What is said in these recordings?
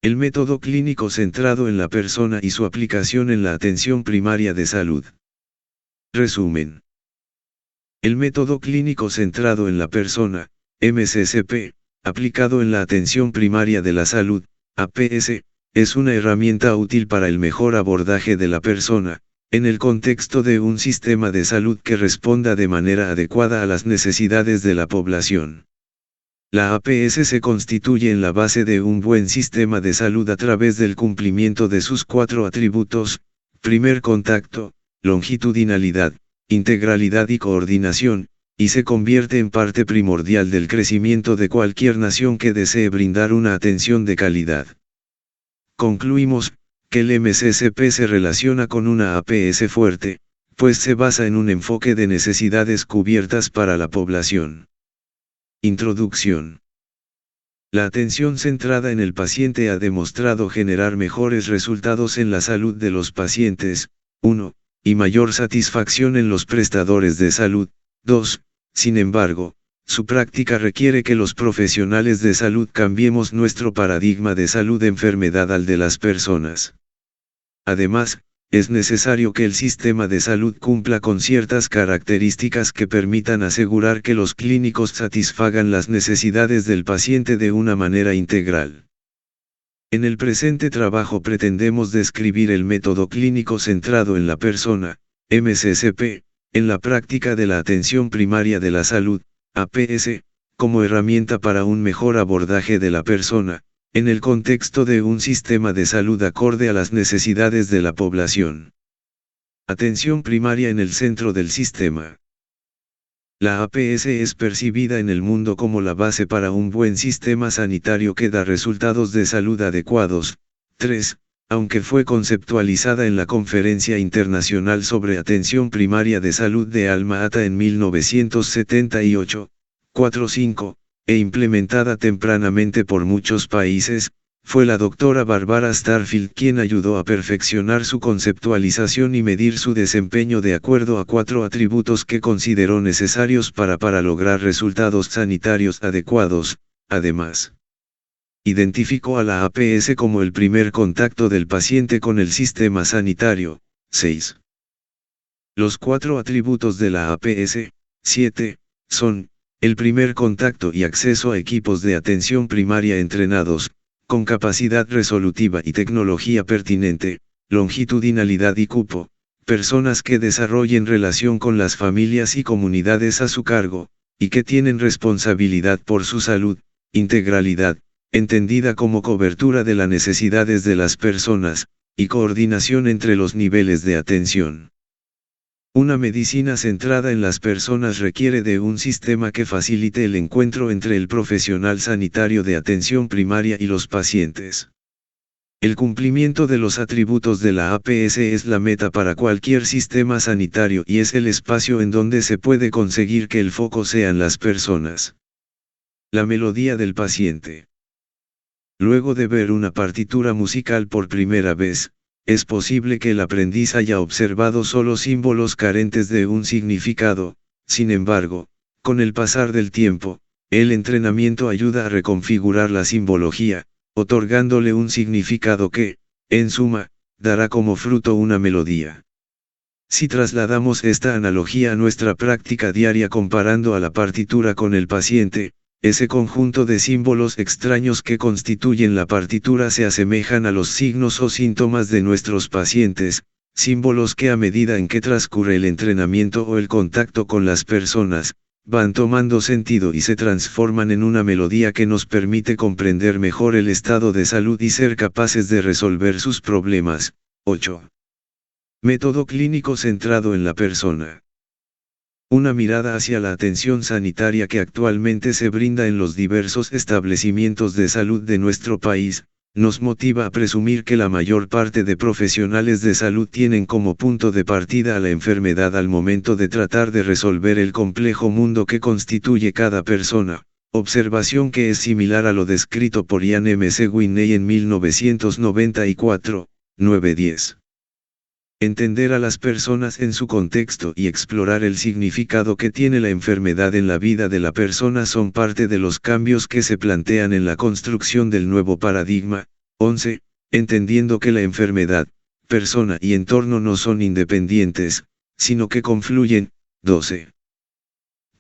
El método clínico centrado en la persona y su aplicación en la atención primaria de salud. Resumen. El método clínico centrado en la persona, MCCP, aplicado en la atención primaria de la salud, APS, es una herramienta útil para el mejor abordaje de la persona, en el contexto de un sistema de salud que responda de manera adecuada a las necesidades de la población. La APS se constituye en la base de un buen sistema de salud a través del cumplimiento de sus 4 atributos: primer contacto, longitudinalidad, integralidad y coordinación, y se convierte en parte primordial del crecimiento de cualquier nación que desee brindar una atención de calidad. Concluimos que el MCCP se relaciona con una APS fuerte, pues se basa en un enfoque de necesidades cubiertas para la población. Introducción. La atención centrada en el paciente ha demostrado generar mejores resultados en la salud de los pacientes, 1, y mayor satisfacción en los prestadores de salud, 2, sin embargo, su práctica requiere que los profesionales de salud cambiemos nuestro paradigma de salud-enfermedad al de las personas. Además, es necesario que el sistema de salud cumpla con ciertas características que permitan asegurar que los clínicos satisfagan las necesidades del paciente de una manera integral. En el presente trabajo pretendemos describir el método clínico centrado en la persona, MCCP, en la práctica de la atención primaria de la salud, APS, como herramienta para un mejor abordaje de la persona, en el contexto de un sistema de salud acorde a las necesidades de la población. Atención primaria en el centro del sistema. La APS es percibida en el mundo como la base para un buen sistema sanitario que da resultados de salud adecuados. 3. Aunque fue conceptualizada en la Conferencia Internacional sobre Atención Primaria de Salud de Alma-Ata en 1978, 4-5, e implementada tempranamente por muchos países, fue la doctora Barbara Starfield quien ayudó a perfeccionar su conceptualización y medir su desempeño de acuerdo a 4 atributos que consideró necesarios para lograr resultados sanitarios adecuados. Además, identificó a la APS como el primer contacto del paciente con el sistema sanitario. 6. Los 4 atributos de la APS, 7, son: el primer contacto y acceso a equipos de atención primaria entrenados, con capacidad resolutiva y tecnología pertinente, longitudinalidad y cupo, personas que desarrollen relación con las familias y comunidades a su cargo, y que tienen responsabilidad por su salud, integralidad, entendida como cobertura de las necesidades de las personas, y coordinación entre los niveles de atención. Una medicina centrada en las personas requiere de un sistema que facilite el encuentro entre el profesional sanitario de atención primaria y los pacientes. El cumplimiento de los atributos de la APS es la meta para cualquier sistema sanitario y es el espacio en donde se puede conseguir que el foco sean las personas. La melodía del paciente. Luego de ver una partitura musical por primera vez, es posible que el aprendiz haya observado solo símbolos carentes de un significado. Sin embargo, con el pasar del tiempo, el entrenamiento ayuda a reconfigurar la simbología, otorgándole un significado que, en suma, dará como fruto una melodía. Si trasladamos esta analogía a nuestra práctica diaria comparando a la partitura con el paciente, ese conjunto de símbolos extraños que constituyen la partitura se asemejan a los signos o síntomas de nuestros pacientes, símbolos que a medida en que transcurre el entrenamiento o el contacto con las personas, van tomando sentido y se transforman en una melodía que nos permite comprender mejor el estado de salud y ser capaces de resolver sus problemas. 8. Método clínico centrado en la persona. Una mirada hacia la atención sanitaria que actualmente se brinda en los diversos establecimientos de salud de nuestro país, nos motiva a presumir que la mayor parte de profesionales de salud tienen como punto de partida a la enfermedad al momento de tratar de resolver el complejo mundo que constituye cada persona, observación que es similar a lo descrito por Ian McWhinney en 1994, 9-10. Entender a las personas en su contexto y explorar el significado que tiene la enfermedad en la vida de la persona son parte de los cambios que se plantean en la construcción del nuevo paradigma, 11. Entendiendo que la enfermedad, persona y entorno no son independientes, sino que confluyen. 12.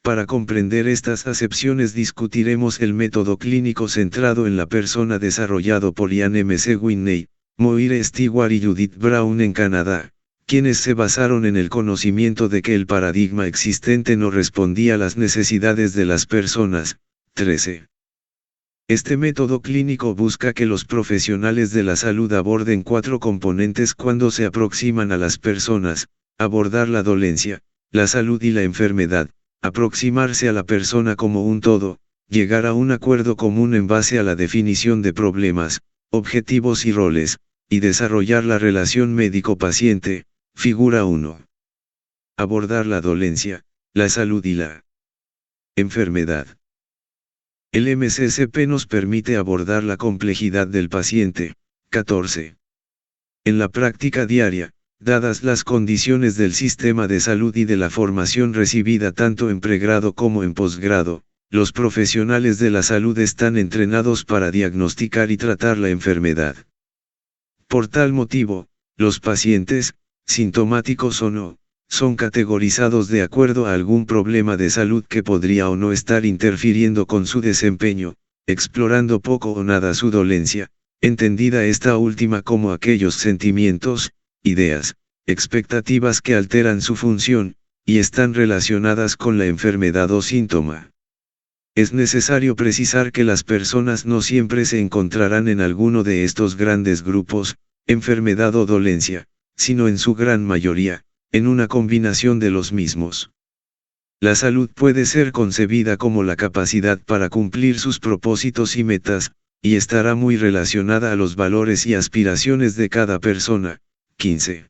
Para comprender estas acepciones discutiremos el método clínico centrado en la persona desarrollado por Ian M. C. Whitney, Moira Stewart y Judith Brown en Canadá, quienes se basaron en el conocimiento de que el paradigma existente no respondía a las necesidades de las personas. 13. Este método clínico busca que los profesionales de la salud aborden 4 componentes cuando se aproximan a las personas: abordar la dolencia, la salud y la enfermedad, aproximarse a la persona como un todo, llegar a un acuerdo común en base a la definición de problemas, objetivos y roles, y desarrollar la relación médico-paciente. Figura 1. Abordar la dolencia, la salud y la enfermedad. El MCCP nos permite abordar la complejidad del paciente. 14. En la práctica diaria, dadas las condiciones del sistema de salud y de la formación recibida tanto en pregrado como en posgrado, los profesionales de la salud están entrenados para diagnosticar y tratar la enfermedad. Por tal motivo, los pacientes, sintomáticos o no, son categorizados de acuerdo a algún problema de salud que podría o no estar interfiriendo con su desempeño, explorando poco o nada su dolencia, entendida esta última como aquellos sentimientos, ideas, expectativas que alteran su función, y están relacionadas con la enfermedad o síntoma. Es necesario precisar que las personas no siempre se encontrarán en alguno de estos grandes grupos, enfermedad o dolencia, sino en su gran mayoría, en una combinación de los mismos. La salud puede ser concebida como la capacidad para cumplir sus propósitos y metas, y estará muy relacionada a los valores y aspiraciones de cada persona. 15.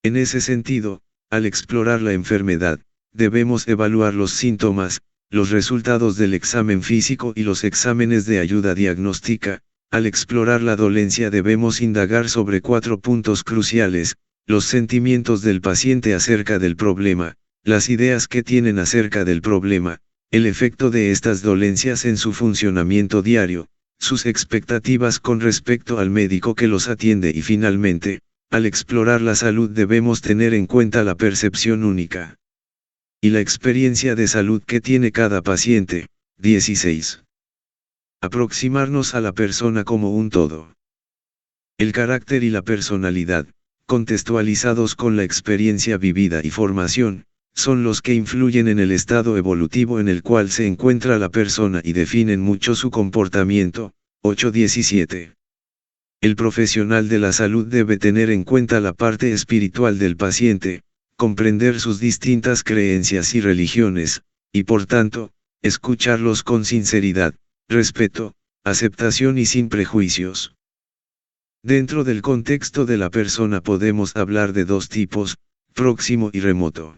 En ese sentido, al explorar la enfermedad, debemos evaluar los síntomas, los resultados del examen físico y los exámenes de ayuda diagnóstica. Al explorar la dolencia debemos indagar sobre 4 puntos cruciales: los sentimientos del paciente acerca del problema, las ideas que tienen acerca del problema, el efecto de estas dolencias en su funcionamiento diario, sus expectativas con respecto al médico que los atiende y finalmente, al explorar la salud debemos tener en cuenta la percepción única y la experiencia de salud que tiene cada paciente. 16. Aproximarnos a la persona como un todo. El carácter y la personalidad, contextualizados con la experiencia vivida y formación, son los que influyen en el estado evolutivo en el cual se encuentra la persona y definen mucho su comportamiento. 8.17. El profesional de la salud debe tener en cuenta la parte espiritual del paciente, comprender sus distintas creencias y religiones, y por tanto, escucharlos con sinceridad, respeto, aceptación y sin prejuicios. Dentro del contexto de la persona podemos hablar de 2 tipos, próximo y remoto.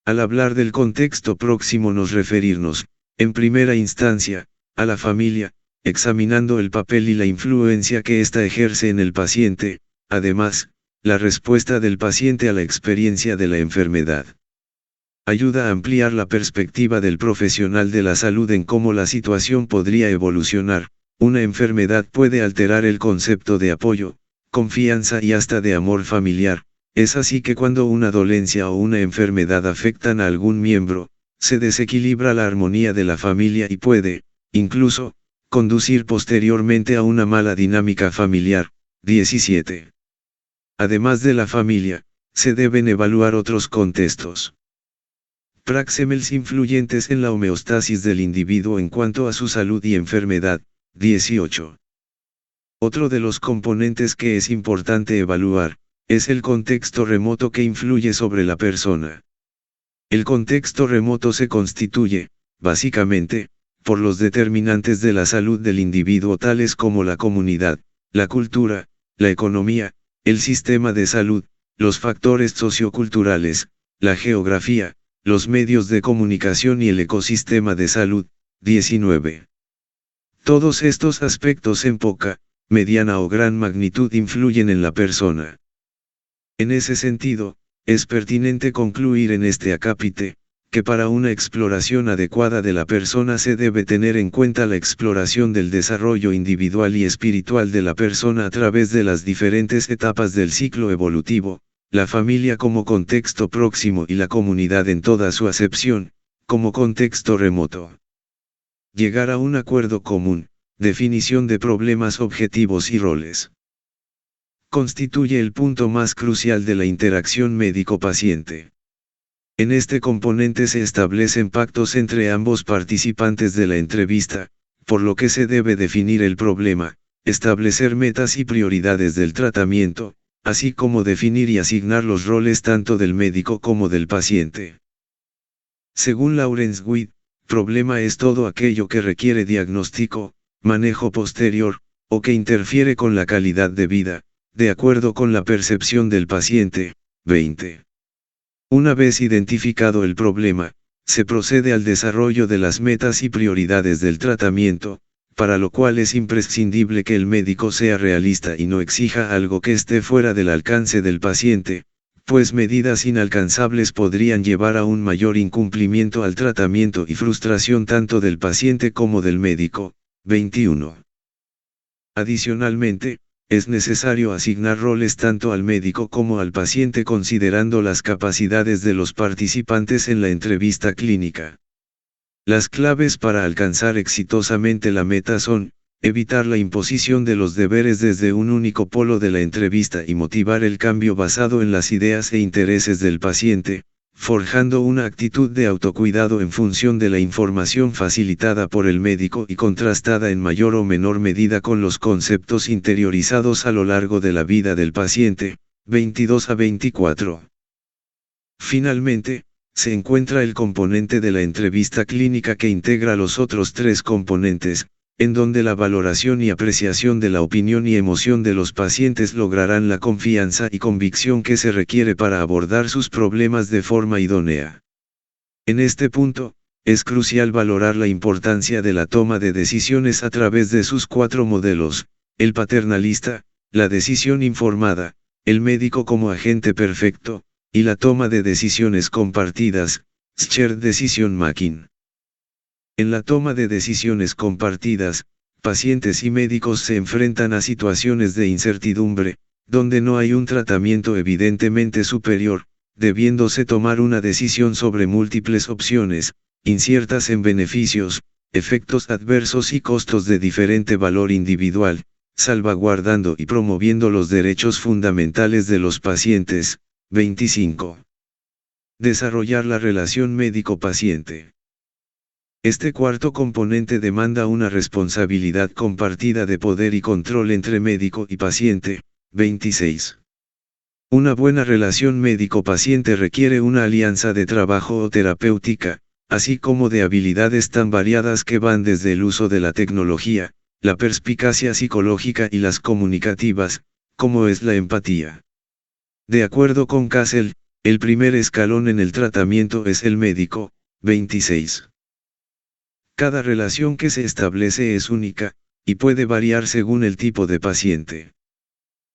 Al hablar del contexto próximo nos referirnos, en primera instancia, a la familia, examinando el papel y la influencia que ésta ejerce en el paciente, además, la respuesta del paciente a la experiencia de la enfermedad. Ayuda a ampliar la perspectiva del profesional de la salud en cómo la situación podría evolucionar. Una enfermedad puede alterar el concepto de apoyo, confianza y hasta de amor familiar. Es así que cuando una dolencia o una enfermedad afectan a algún miembro, se desequilibra la armonía de la familia y puede, incluso, conducir posteriormente a una mala dinámica familiar. 17. Además de la familia, se deben evaluar otros contextos praxemels influyentes en la homeostasis del individuo en cuanto a su salud y enfermedad. 18. Otro de los componentes que es importante evaluar, es el contexto remoto que influye sobre la persona. El contexto remoto se constituye, básicamente, por los determinantes de la salud del individuo tales como la comunidad, la cultura, la economía, el sistema de salud, los factores socioculturales, la geografía, los medios de comunicación y el ecosistema de salud. 19. Todos estos aspectos en poca, mediana o gran magnitud influyen en la persona. En ese sentido, es pertinente concluir en este acápite, que para una exploración adecuada de la persona se debe tener en cuenta la exploración del desarrollo individual y espiritual de la persona a través de las diferentes etapas del ciclo evolutivo, la familia como contexto próximo y la comunidad en toda su acepción, como contexto remoto. Llegar a un acuerdo común, definición de problemas objetivos y roles. Constituye el punto más crucial de la interacción médico-paciente. En este componente se establecen pactos entre ambos participantes de la entrevista, por lo que se debe definir el problema, establecer metas y prioridades del tratamiento, así como definir y asignar los roles tanto del médico como del paciente. Según Lawrence Witt, problema es todo aquello que requiere diagnóstico, manejo posterior, o que interfiere con la calidad de vida, de acuerdo con la percepción del paciente. 20. Una vez identificado el problema, se procede al desarrollo de las metas y prioridades del tratamiento, para lo cual es imprescindible que el médico sea realista y no exija algo que esté fuera del alcance del paciente, pues medidas inalcanzables podrían llevar a un mayor incumplimiento al tratamiento y frustración tanto del paciente como del médico. 21. Adicionalmente, es necesario asignar roles tanto al médico como al paciente considerando las capacidades de los participantes en la entrevista clínica. Las claves para alcanzar exitosamente la meta son, evitar la imposición de los deberes desde un único polo de la entrevista y motivar el cambio basado en las ideas e intereses del paciente, forjando una actitud de autocuidado en función de la información facilitada por el médico y contrastada en mayor o menor medida con los conceptos interiorizados a lo largo de la vida del paciente. 22 a 24. Finalmente, se encuentra el componente de la entrevista clínica que integra los otros tres componentes, en donde la valoración y apreciación de la opinión y emoción de los pacientes lograrán la confianza y convicción que se requiere para abordar sus problemas de forma idónea. En este punto, es crucial valorar la importancia de la toma de decisiones a través de sus cuatro modelos: el paternalista, la decisión informada, el médico como agente perfecto, y la toma de decisiones compartidas, Shared Decision Making. En la toma de decisiones compartidas, pacientes y médicos se enfrentan a situaciones de incertidumbre, donde no hay un tratamiento evidentemente superior, debiéndose tomar una decisión sobre múltiples opciones, inciertas en beneficios, efectos adversos y costos de diferente valor individual, salvaguardando y promoviendo los derechos fundamentales de los pacientes. 25. Desarrollar la relación médico-paciente. Este cuarto componente demanda una responsabilidad compartida de poder y control entre médico y paciente. 26. Una buena relación médico-paciente requiere una alianza de trabajo o terapéutica, así como de habilidades tan variadas que van desde el uso de la tecnología, la perspicacia psicológica y las comunicativas, como es la empatía. De acuerdo con Castle, el primer escalón en el tratamiento es el médico. 26. Cada relación que se establece es única, y puede variar según el tipo de paciente.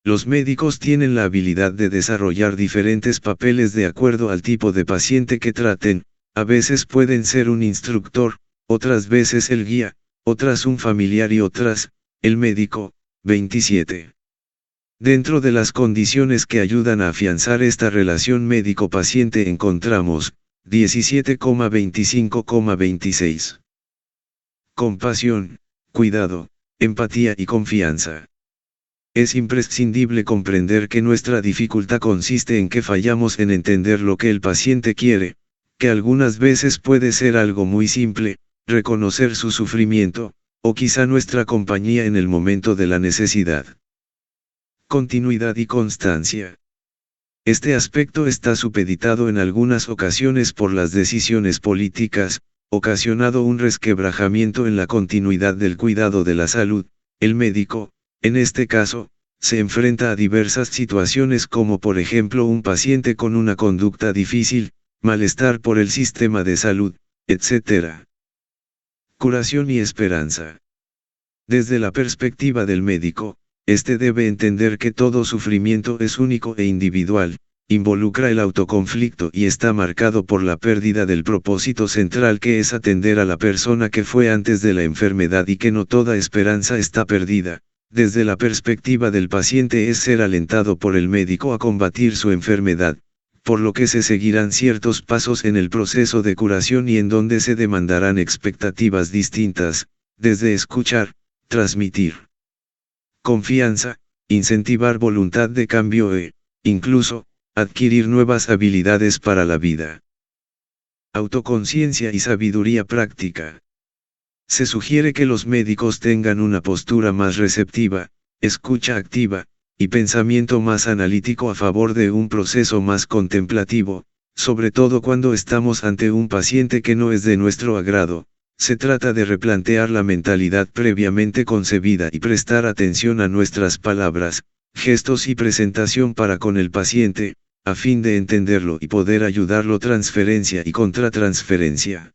Los médicos tienen la habilidad de desarrollar diferentes papeles de acuerdo al tipo de paciente que traten, a veces pueden ser un instructor, otras veces el guía, otras un familiar y otras, el médico. 27. Dentro de las condiciones que ayudan a afianzar esta relación médico-paciente encontramos, 17,25,26. Compasión, cuidado, empatía y confianza. Es imprescindible comprender que nuestra dificultad consiste en que fallamos en entender lo que el paciente quiere, que algunas veces puede ser algo muy simple, reconocer su sufrimiento, o quizá nuestra compañía en el momento de la necesidad. Continuidad y constancia. Este aspecto está supeditado en algunas ocasiones por las decisiones políticas, ocasionado un resquebrajamiento en la continuidad del cuidado de la salud. El médico, en este caso, se enfrenta a diversas situaciones como por ejemplo un paciente con una conducta difícil, malestar por el sistema de salud, etc. Curación y esperanza. Desde la perspectiva del médico, este debe entender que todo sufrimiento es único e individual, involucra el autoconflicto y está marcado por la pérdida del propósito central que es atender a la persona que fue antes de la enfermedad y que no toda esperanza está perdida. Desde la perspectiva del paciente es ser alentado por el médico a combatir su enfermedad, por lo que se seguirán ciertos pasos en el proceso de curación y en donde se demandarán expectativas distintas, desde escuchar, transmitir confianza, incentivar voluntad de cambio e, incluso, adquirir nuevas habilidades para la vida. Autoconciencia y sabiduría práctica. Se sugiere que los médicos tengan una postura más receptiva, escucha activa, y pensamiento más analítico a favor de un proceso más contemplativo, sobre todo cuando estamos ante un paciente que no es de nuestro agrado. Se trata de replantear la mentalidad previamente concebida y prestar atención a nuestras palabras, gestos y presentación para con el paciente, a fin de entenderlo y poder ayudarlo. Transferencia y contratransferencia.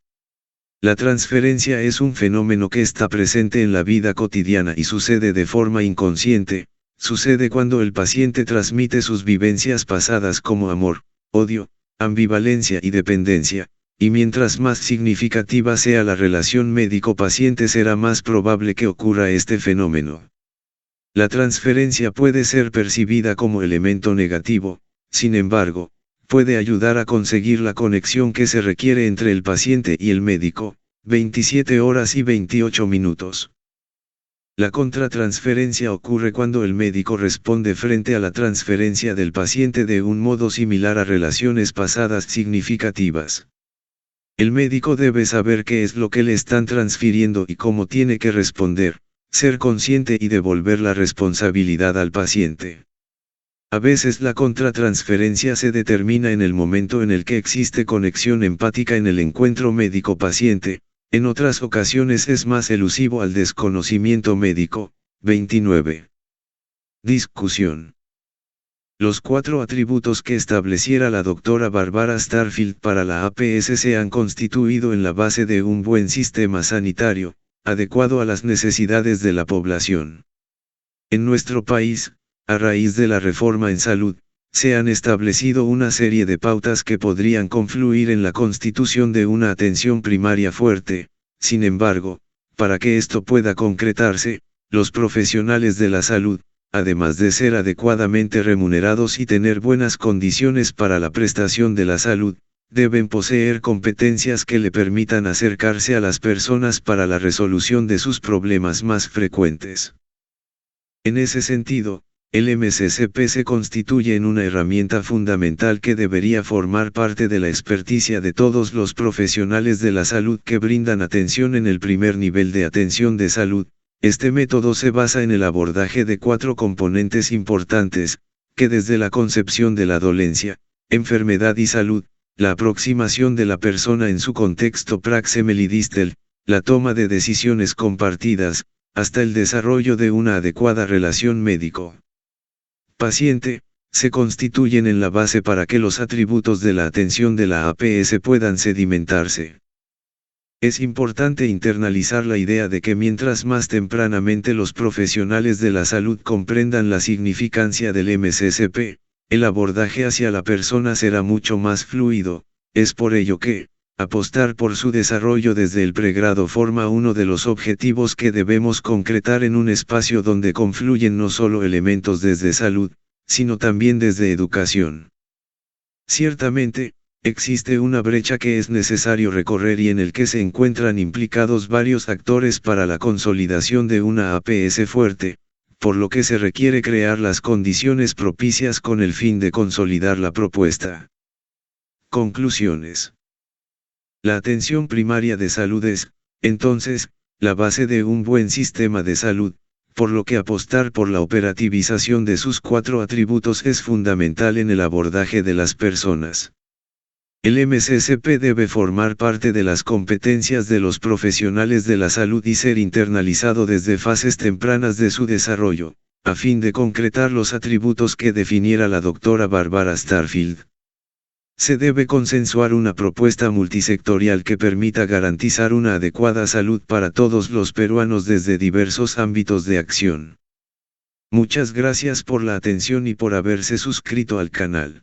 La transferencia es un fenómeno que está presente en la vida cotidiana y sucede de forma inconsciente. Sucede cuando el paciente transmite sus vivencias pasadas como amor, odio, ambivalencia y dependencia, y mientras más significativa sea la relación médico-paciente será más probable que ocurra este fenómeno. La transferencia puede ser percibida como elemento negativo, sin embargo, puede ayudar a conseguir la conexión que se requiere entre el paciente y el médico. 27 horas y 28 minutos. La contratransferencia ocurre cuando el médico responde frente a la transferencia del paciente de un modo similar a relaciones pasadas significativas. El médico debe saber qué es lo que le están transfiriendo y cómo tiene que responder, ser consciente y devolver la responsabilidad al paciente. A veces la contratransferencia se determina en el momento en el que existe conexión empática en el encuentro médico-paciente. En otras ocasiones es más elusivo al desconocimiento médico. 29. Discusión. Los 4 atributos que estableciera la doctora Barbara Starfield para la APS se han constituido en la base de un buen sistema sanitario, adecuado a las necesidades de la población. En nuestro país, a raíz de la reforma en salud, se han establecido una serie de pautas que podrían confluir en la constitución de una atención primaria fuerte. Sin embargo, para que esto pueda concretarse, los profesionales de la salud, además de ser adecuadamente remunerados y tener buenas condiciones para la prestación de la salud, deben poseer competencias que le permitan acercarse a las personas para la resolución de sus problemas más frecuentes. En ese sentido, el MSCP se constituye en una herramienta fundamental que debería formar parte de la experticia de todos los profesionales de la salud que brindan atención en el primer nivel de atención de salud. Este método se basa en el abordaje de 4 componentes importantes, que desde la concepción de la dolencia, enfermedad y salud, la aproximación de la persona en su contexto praxemelidistel, la toma de decisiones compartidas, hasta el desarrollo de una adecuada relación médico-paciente, se constituyen en la base para que los atributos de la atención de la APS puedan sedimentarse. Es importante internalizar la idea de que mientras más tempranamente los profesionales de la salud comprendan la significancia del MSCP, el abordaje hacia la persona será mucho más fluido. Es por ello que, apostar por su desarrollo desde el pregrado forma uno de los objetivos que debemos concretar en un espacio donde confluyen no solo elementos desde salud, sino también desde educación. Ciertamente, existe una brecha que es necesario recorrer y en el que se encuentran implicados varios actores para la consolidación de una APS fuerte, por lo que se requiere crear las condiciones propicias con el fin de consolidar la propuesta. Conclusiones. La atención primaria de salud es, entonces, la base de un buen sistema de salud, por lo que apostar por la operativización de sus 4 atributos es fundamental en el abordaje de las personas. El MSCP debe formar parte de las competencias de los profesionales de la salud y ser internalizado desde fases tempranas de su desarrollo, a fin de concretar los atributos que definiera la doctora Barbara Starfield. Se debe consensuar una propuesta multisectorial que permita garantizar una adecuada salud para todos los peruanos desde diversos ámbitos de acción. Muchas gracias por la atención y por haberse suscrito al canal.